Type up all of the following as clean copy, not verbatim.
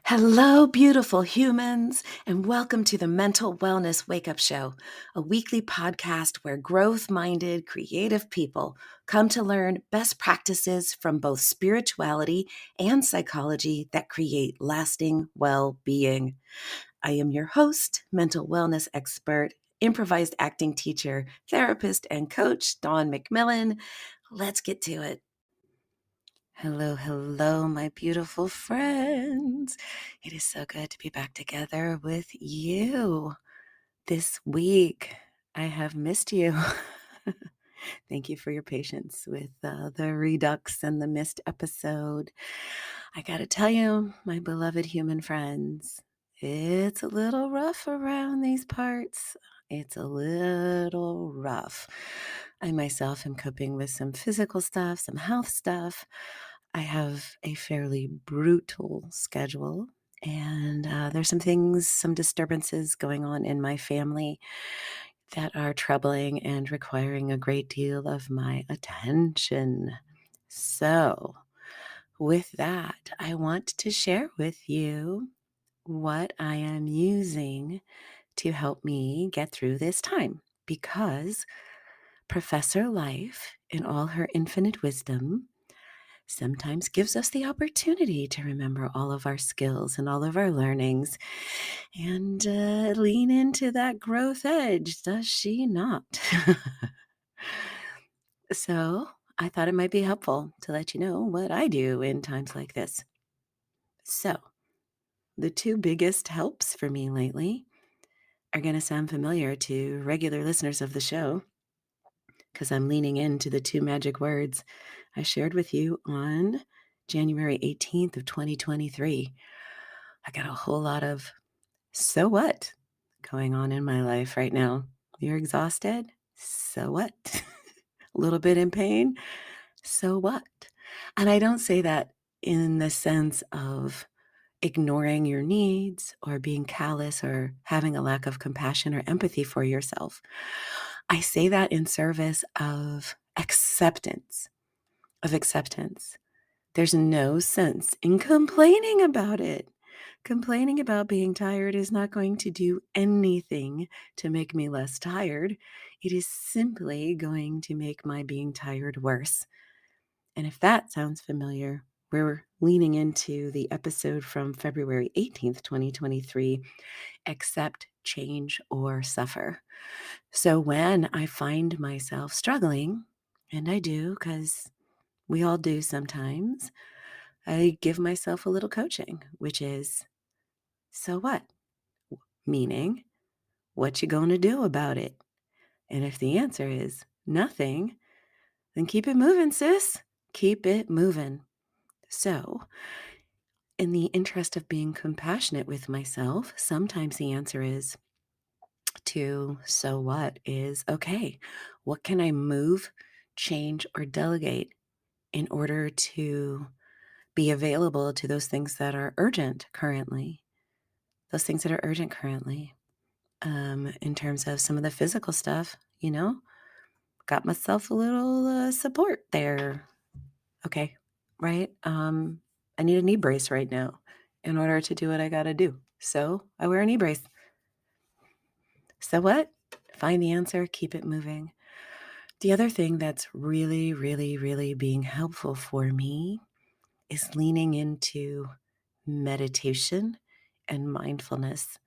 Hello, beautiful humans, and welcome to the Mental Wellness Wake Up Show, a weekly podcast where growth minded, creative people come to learn best practices from both spirituality and psychology that create lasting well being. I am your host, mental wellness expert, improvised acting teacher, therapist, and coach, Dawn McMillan. Let's get to it. Hello, hello, my beautiful friends. It is so good to be back together with you this week. I have missed you. Thank you for your patience with the redux and the missed episode. I got to tell you, my beloved human friends, it's a little rough around these parts. It's a little rough. I myself am coping with some physical stuff, some health stuff. I have a fairly brutal schedule, and there's some things, some disturbances going on in my family that are troubling and requiring a great deal of my attention. So, with that, I want to share with you what I am using to help me get through this time because Professor Life, in all her infinite wisdom, sometimes gives us the opportunity to remember all of our skills and all of our learnings and lean into that growth edge, does she not? So I thought it might be helpful to let you know what I do in times like this. So the two biggest helps for me lately are going to sound familiar to regular listeners of the show because I'm leaning into the two magic words I shared with you on January 18th of 2023. I got a whole lot of so what going on in my life right now. You're exhausted? So what? A little bit in pain? So what? And I don't say that in the sense of ignoring your needs or being callous or having a lack of compassion or empathy for yourself. I say that in service of acceptance, There's no sense in complaining about it. Complaining about being tired is not going to do anything to make me less tired. It is simply going to make my being tired worse. And if that sounds familiar, we're leaning into the episode from February 18th, 2023, Accept, Change, or Suffer. So when I find myself struggling, and I do because we all do sometimes, I give myself a little coaching, which is, so what? Meaning, what you gonna do about it? And if the answer is nothing, then keep it moving, sis. Keep it moving. So, in the interest of being compassionate with myself, sometimes the answer is to so what is okay. What can I move, change, or delegate in order to be available to those things that are urgent currently? Those things that are urgent currently. In terms of some of the physical stuff, got myself a little support there. Okay, right? I need a knee brace right now in order to do what I got to do. So I wear a knee brace. So what? Find the answer, keep it moving. The other thing that's really, really, really being helpful for me is leaning into meditation and mindfulness.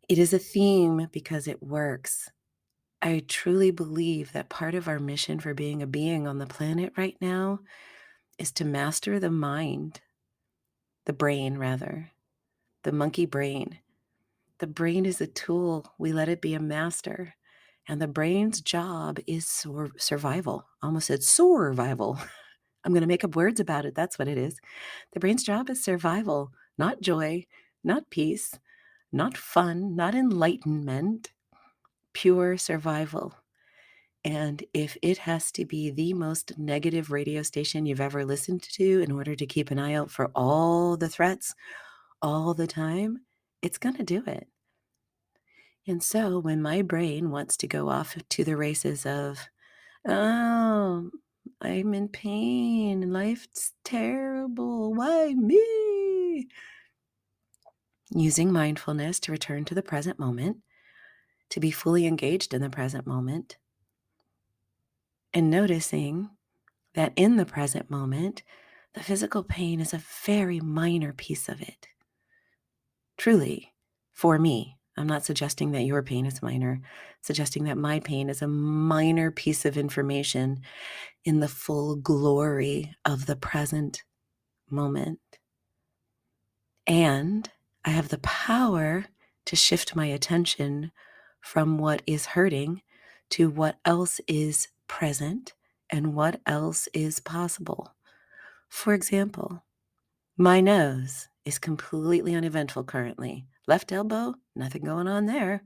It is a theme because it works. I truly believe that part of our mission for being a being on the planet right now is to master the mind, the brain, rather, the monkey brain. The brain is a tool. We let it be a master. And the brain's job is survival. Almost said survival. I'm going to make up words about it. That's what it is. The brain's job is survival, not joy, not peace, not fun, not enlightenment, pure survival. And if it has to be the most negative radio station you've ever listened to in order to keep an eye out for all the threats all the time, it's going to do it. And so when my brain wants to go off to the races of, oh, I'm in pain, life's terrible, why me? using mindfulness to return to the present moment, to be fully engaged in the present moment, and noticing that in the present moment, the physical pain is a very minor piece of it. Truly, for me, I'm not suggesting that your pain is minor, suggesting that my pain is a minor piece of information in the full glory of the present moment. And I have the power to shift my attention from what is hurting to what else is present and what else is possible. For example, my nose is completely uneventful currently. Left elbow, nothing going on there.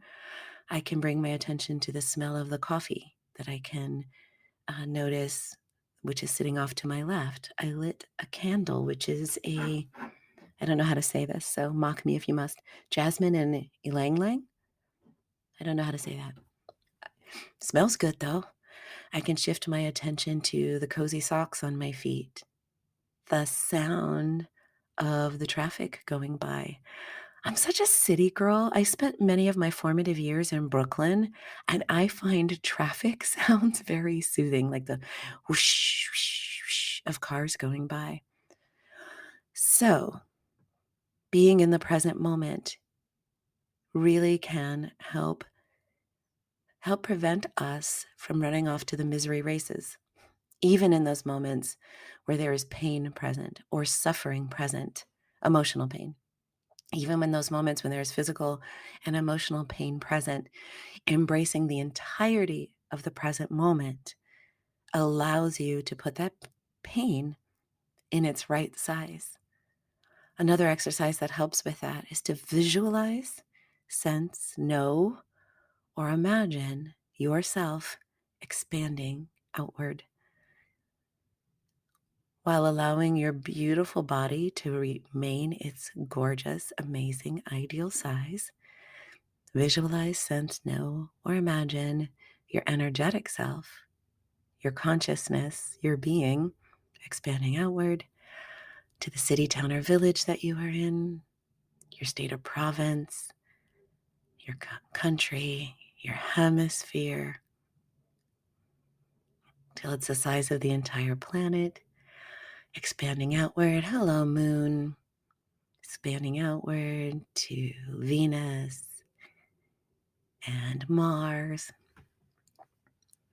I can bring my attention to the smell of the coffee that I can notice, which is sitting off to my left. I lit a candle, which is I don't know how to say this, so mock me if you must. Jasmine and ylang ylang. I don't know how to say that. Smells good though. I can shift my attention to the cozy socks on my feet, the sound of the traffic going by. I'm such a city girl. I spent many of my formative years in Brooklyn, and I find traffic sounds very soothing, like the whoosh, whoosh, whoosh of cars going by. So, being in the present moment really can help prevent us from running off to the misery races, even in those moments where there is pain present or suffering present, emotional pain. Even in those moments when there is physical and emotional pain present, embracing the entirety of the present moment allows you to put that pain in its right size. Another exercise that helps with that is to visualize, sense, know, or imagine yourself expanding outward while allowing your beautiful body to remain its gorgeous, amazing, ideal size. Visualize, sense, know, or imagine your energetic self, your consciousness, your being expanding outward to the city, town, or village that you are in, your state or province, your country, your hemisphere, till it's the size of the entire planet, expanding outward. Hello, moon. Expanding outward to Venus and Mars,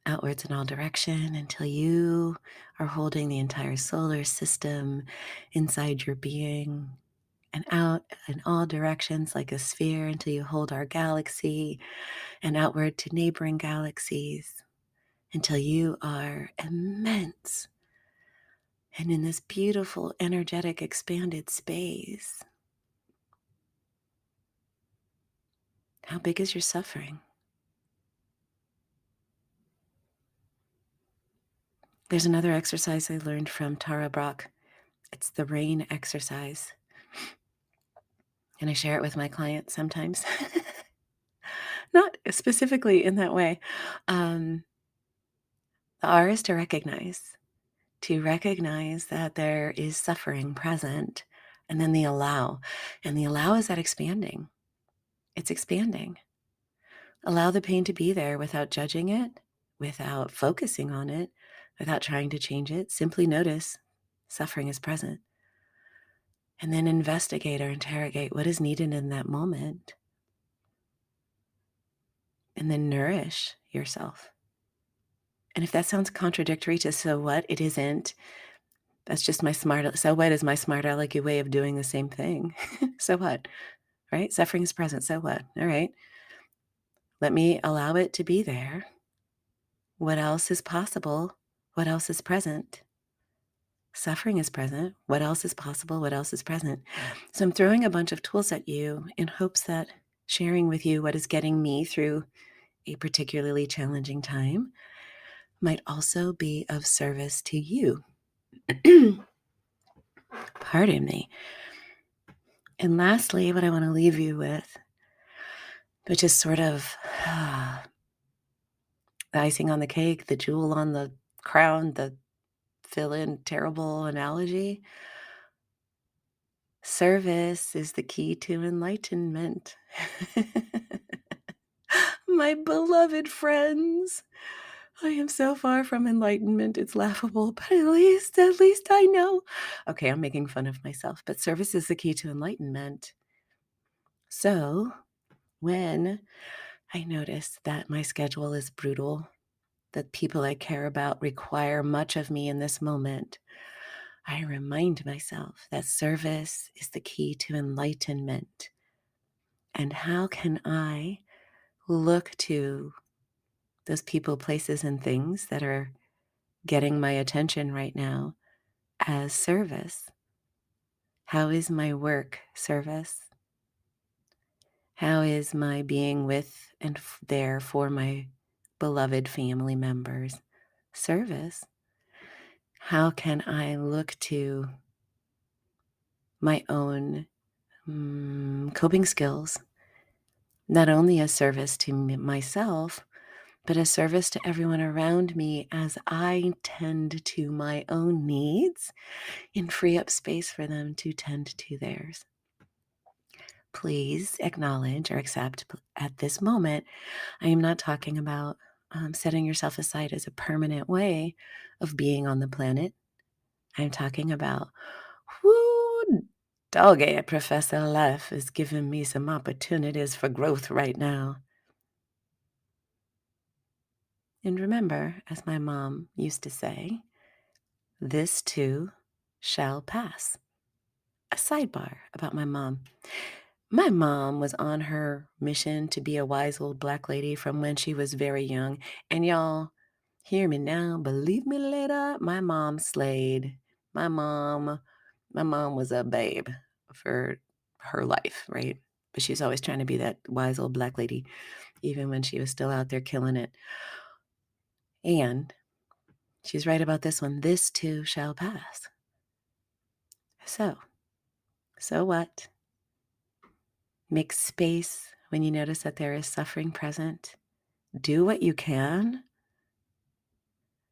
outwards in all direction until you are holding the entire solar system inside your being, and out in all directions like a sphere until you hold our galaxy, and outward to neighboring galaxies until you are immense and in this beautiful, energetic, expanded space. How big is your suffering? There's another exercise I learned from Tara Brach. It's the rain exercise. And I share it with my clients sometimes. Not specifically in that way. The R is to recognize that there is suffering present, and then the allow. And the allow is that expanding. It's expanding. Allow the pain to be there without judging it, without focusing on it, without trying to change it. Simply notice suffering is present. And then investigate or interrogate what is needed in that moment. And then nourish yourself. And if that sounds contradictory to so what, it isn't. That's just so what is my smart alecky way of doing the same thing. So what, right? Suffering is present. So what? All right. Let me allow it to be there. What else is possible? What else is present? Suffering is present. What else is possible? What else is present? So I'm throwing a bunch of tools at you in hopes that sharing with you what is getting me through a particularly challenging time might also be of service to you. Pardon me. And lastly, what I want to leave you with, which is sort of the icing on the cake, the jewel on the crown, the fill-in terrible analogy. Service is the key to enlightenment. My beloved friends, I am so far from enlightenment. It's laughable, but at least I know. Okay, I'm making fun of myself, but service is the key to enlightenment. So when I notice that my schedule is brutal, that people I care about require much of me in this moment, I remind myself that service is the key to enlightenment. And how can I look to those people, places, and things that are getting my attention right now as service? How is my work service? How is my being with and there for my beloved family members service? How can I look to my own coping skills, not only as service to myself, but as service to everyone around me as I tend to my own needs and free up space for them to tend to theirs? Please acknowledge or accept at this moment, I am not talking about setting yourself aside as a permanent way of being on the planet. I'm talking about, whoo, doggy, Professor Life is giving me some opportunities for growth right now. And remember, as my mom used to say, this too shall pass. A sidebar about my mom. My mom was on her mission to be a wise old black lady from when she was very young. And y'all, hear me now, believe me later, my mom slayed. My mom was a babe for her life, right? But she's always trying to be that wise old black lady, even when she was still out there killing it. And she's right about this one. This too shall pass. So what? Make space when you notice that there is suffering present. Do what you can.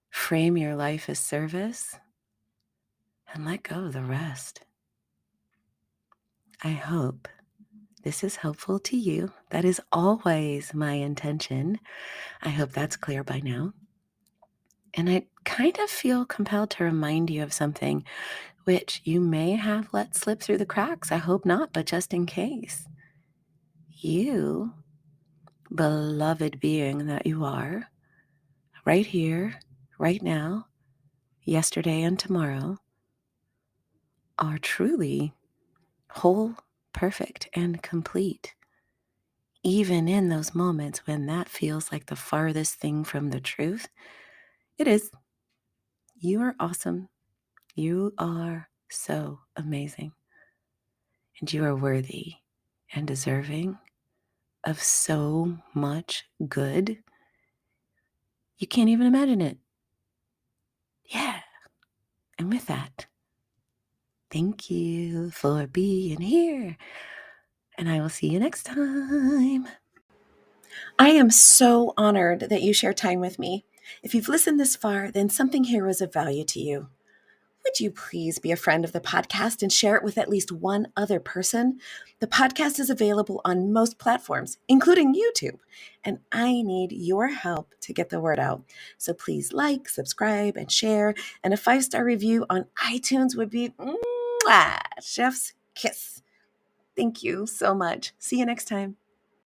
Frame your life as service and let go of the rest. I hope this is helpful to you. That is always my intention. I hope that's clear by now. And I kind of feel compelled to remind you of something which you may have let slip through the cracks. I hope not, but just in case. You, beloved being that you are, right here, right now, yesterday and tomorrow, are truly whole, perfect, and complete. Even in those moments when that feels like the farthest thing from the truth, it is. You are awesome. You are so amazing. And you are worthy and deserving of so much good. You can't even imagine it. Yeah. And with that, thank you for being here. And I will see you next time. I am so honored that you share time with me. If you've listened this far, then something here was of value to you. Would you please be a friend of the podcast and share it with at least one other person? The podcast is available on most platforms, including YouTube, and I need your help to get the word out. So please like, subscribe, and share, and a 5-star review on iTunes would be chef's kiss. Thank you so much. See you next time.